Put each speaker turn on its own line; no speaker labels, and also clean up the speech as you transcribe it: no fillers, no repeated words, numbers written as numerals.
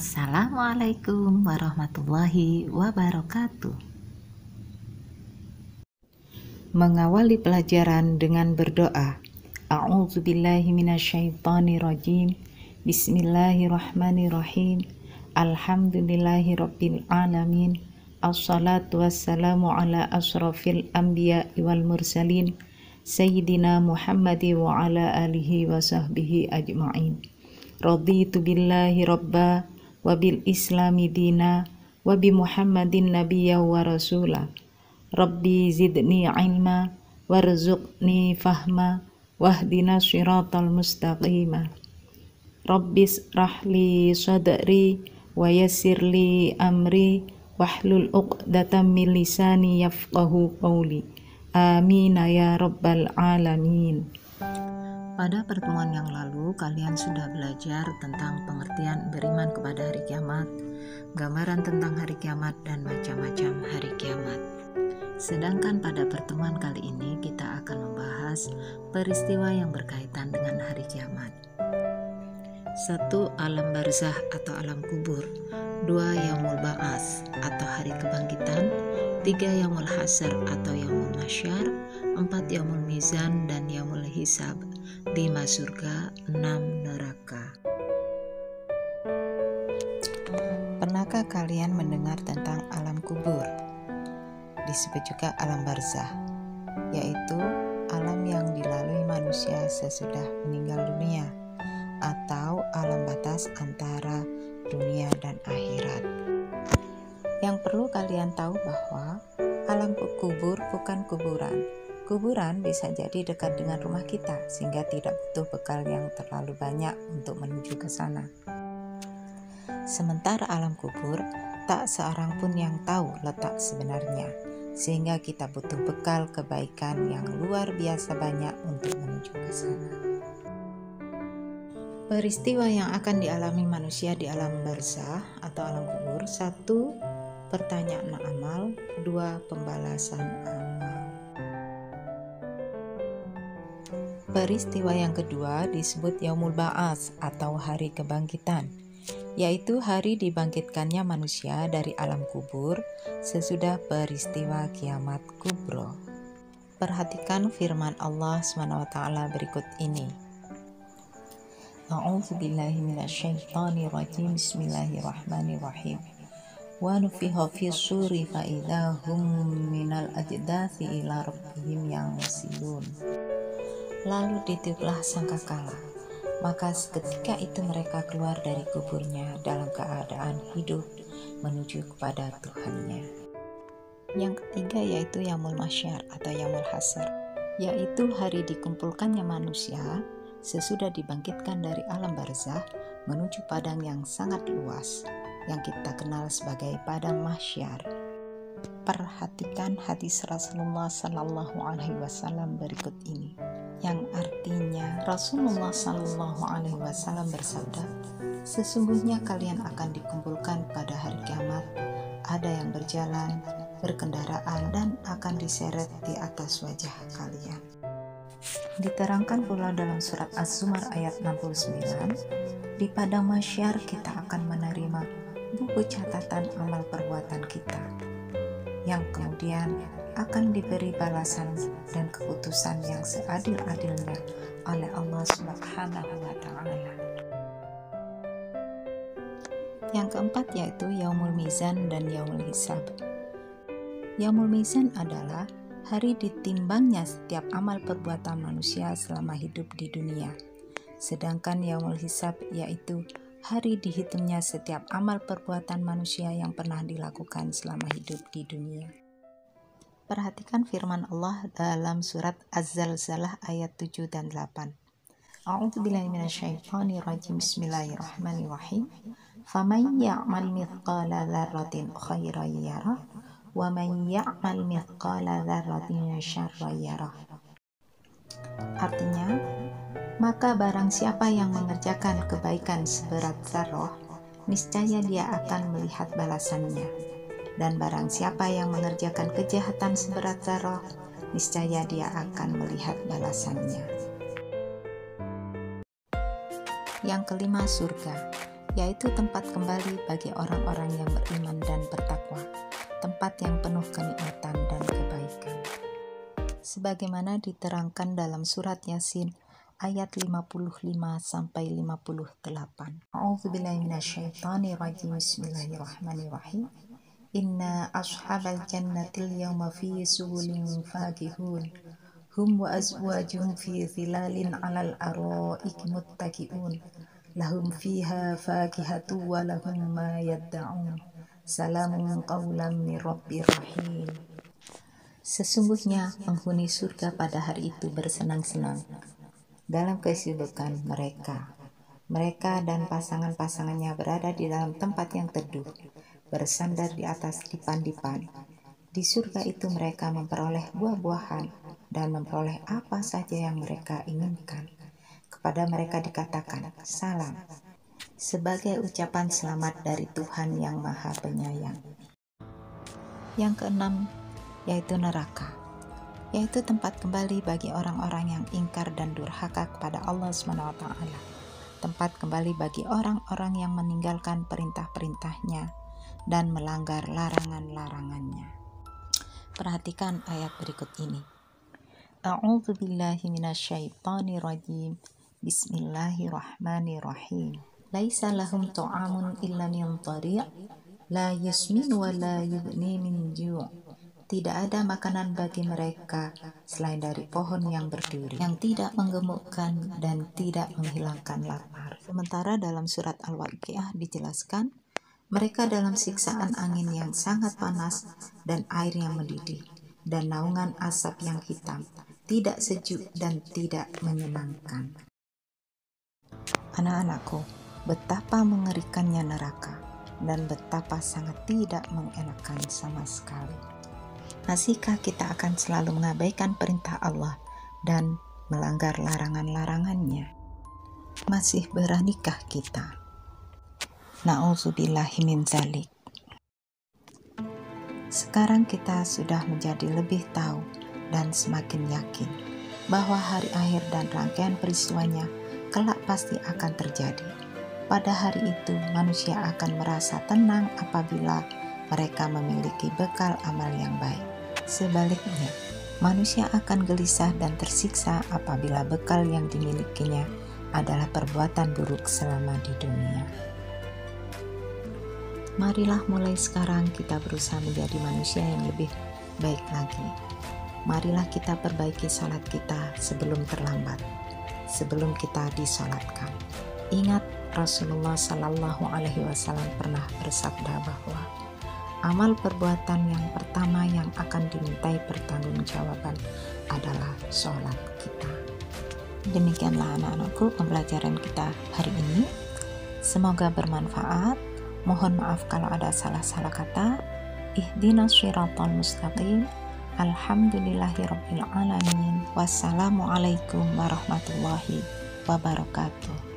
Assalamualaikum warahmatullahi wabarakatuh. Mengawali pelajaran dengan berdoa. A'udzubillahi minasyaitonirrajim. Bismillahirrahmanirrahim. Alhamdulillahirabbil alamin. Assalatu wassalamu ala asrafil anbiya'i wal mursalin. Sayyidina Muhammadi wa ala alihi wa sahbihi ajma'in. Raditu billahi rabba wa bil islami dina wa bi Muhammadin nabiyya wa rasula. Rabbi zidni ilma warzuqni fahma wahdina syiratal mustaqima. Rabbis rahli sadri wa yassirli amri wahlul uqdatam min lisani yafqahu qawli. Amin ya rabbal alamin. Pada pertemuan yang lalu, kalian sudah belajar tentang pengertian beriman kepada hari kiamat, gambaran tentang hari kiamat, dan macam-macam hari kiamat. Sedangkan pada pertemuan kali ini, kita akan membahas peristiwa yang berkaitan dengan hari kiamat. 1. Alam barzah atau alam kubur. 2. Yaumul ba'ats atau hari kebangkitan. 3. Yaumul hasar atau yaumul masyar. 4. Yaumul mizan dan yaumul hisab. 5. Surga, 6. neraka. Pernahkah kalian mendengar tentang alam kubur? Disebut juga alam barzah, yaitu alam yang dilalui manusia sesudah meninggal dunia, atau alam batas antara dunia dan akhirat. Yang perlu kalian tahu bahwa alam kubur bukan kuburan. Kuburan bisa jadi dekat dengan rumah kita, sehingga tidak butuh bekal yang terlalu banyak untuk menuju ke sana. Sementara alam kubur, tak seorang pun yang tahu letak sebenarnya, sehingga kita butuh bekal kebaikan yang luar biasa banyak untuk menuju ke sana. Peristiwa yang akan dialami manusia di alam barzah atau alam kubur. 1. Pertanyaan amal. 2. Pembalasan amal. Peristiwa yang kedua disebut Yaumul Ba'ats atau hari kebangkitan, yaitu hari dibangkitkannya manusia dari alam kubur sesudah peristiwa kiamat kubro. Perhatikan firman Allah SWT berikut ini. A'udzubillahi minasyaitonirrajim. Bismillahirrahmanirrahim. Wa nufiha fis suri fa idza hum minal ajdathi ila rabbihim yansilun. Lalu ditiuplah sangkakala, maka seketika itu mereka keluar dari kuburnya dalam keadaan hidup menuju kepada Tuhannya. Yang ketiga yaitu Yaumul Masyar atau Yaumul Hasar, yaitu hari dikumpulkannya manusia sesudah dibangkitkan dari alam barzah menuju padang yang sangat luas yang kita kenal sebagai padang mahsyar. Perhatikan hadis Rasulullah Sallallahu Alaihi Wasallam berikut ini, yang artinya Rasulullah Sallallahu Alaihi Wasallam bersabda, sesungguhnya kalian akan dikumpulkan pada hari kiamat, ada yang berjalan, berkendaraan, dan akan diseret di atas wajah kalian. Diterangkan pula dalam surat Az-Zumar ayat 69, di padang mahsyar kita akan menerima buku catatan amal perbuatan kita, yang kemudian akan diberi balasan dan keputusan yang seadil-adilnya oleh Allah Subhanahu wa Ta'ala. Yang keempat yaitu Yaumul Mizan dan Yaumul Hisab. Yaumul Mizan adalah hari ditimbangnya setiap amal perbuatan manusia selama hidup di dunia. Sedangkan Yaumul Hisab yaitu hari dihitungnya setiap amal perbuatan manusia yang pernah dilakukan selama hidup di dunia. Perhatikan firman Allah dalam surat Az-Zalzalah ayat 7 dan 8. A'udzubillahi minasyaitonirrajim. Bismillahirrahmanirrahim. Faman ya'mal mithqala dzarratin khairan yarah wa man ya'mal mithqala dzarratin syarran yarah. Artinya, maka barang siapa yang mengerjakan kebaikan seberat zarrah, niscaya dia akan melihat balasannya. Dan barang siapa yang mengerjakan kejahatan seberat zarrah, niscaya dia akan melihat balasannya. Yang kelima, surga. yaitu tempat kembali bagi orang-orang yang beriman dan bertakwa, tempat yang penuh kenikmatan dan kebaikan. Sebagaimana diterangkan dalam surat Yasin ayat 55 sampai 58. A'udzubillahi minasyaitonirrajim. Bismillahirrahmanirrahim. Inna ashabal jannatil yawma fi subulin fakihun. Hum wa azwajuhum fi zilalin 'alal araiki muttaqiun. Lahum fiha fakihatu wa lahum ma yadda'un. Salamun qawlan min rabbir rahim. Sesungguhnya penghuni surga pada hari itu bersenang-senang dalam kesibukan mereka. Mereka dan pasangan-pasangannya berada di dalam tempat yang teduh, bersandar di atas dipan-dipan. Di surga itu mereka memperoleh buah-buahan dan memperoleh apa saja yang mereka inginkan. Kepada mereka dikatakan salam, sebagai ucapan selamat dari Tuhan yang Maha Penyayang. Yang keenam, yaitu neraka, yaitu tempat kembali bagi orang-orang yang ingkar dan durhaka kepada Allah SWT. Tempat kembali bagi orang-orang yang meninggalkan perintah-perintahnya dan melanggar larangan-larangannya. Perhatikan ayat berikut ini. A'udzubillahi minasyaitonirrajim. Bismillahirrahmanirrahim. Laisa lahum ta'amun illa min dhari', la yasmin wa la yughni min ju'. Tidak ada makanan bagi mereka selain dari pohon yang berduri, yang tidak menggemukkan dan tidak menghilangkan lapar. Sementara dalam surat Al-Waqiah dijelaskan, mereka dalam siksaan angin yang sangat panas dan air yang mendidih, dan naungan asap yang hitam, tidak sejuk dan tidak menyenangkan. Anak-anakku, betapa mengerikannya neraka dan betapa sangat tidak mengenakan sama sekali. Masihkah kita akan selalu mengabaikan perintah Allah dan melanggar larangan-larangannya? Masih beranikah kita? Na'udzubillahi min dzalik. Sekarang kita sudah menjadi lebih tahu dan semakin yakin bahwa hari akhir dan rangkaian peristiwanya kelak pasti akan terjadi. Pada hari itu manusia akan merasa tenang apabila mereka memiliki bekal amal yang baik. Sebaliknya, manusia akan gelisah dan tersiksa apabila bekal yang dimilikinya adalah perbuatan buruk selama di dunia. Marilah mulai sekarang kita berusaha menjadi manusia yang lebih baik lagi. Marilah kita perbaiki salat kita sebelum terlambat, sebelum kita disolatkan. Ingat, Rasulullah Sallallahu Alaihi Wasallam pernah bersabda bahwa amal perbuatan yang pertama yang akan dimintai pertanggungjawaban adalah sholat kita. Demikianlah anak-anakku pembelajaran kita hari ini. Semoga bermanfaat. Mohon maaf kalau ada salah-salah kata. Ihdinas shiratal mustaqim. Alhamdulillahirabbil alamin. Wassalamualaikum warahmatullahi wabarakatuh.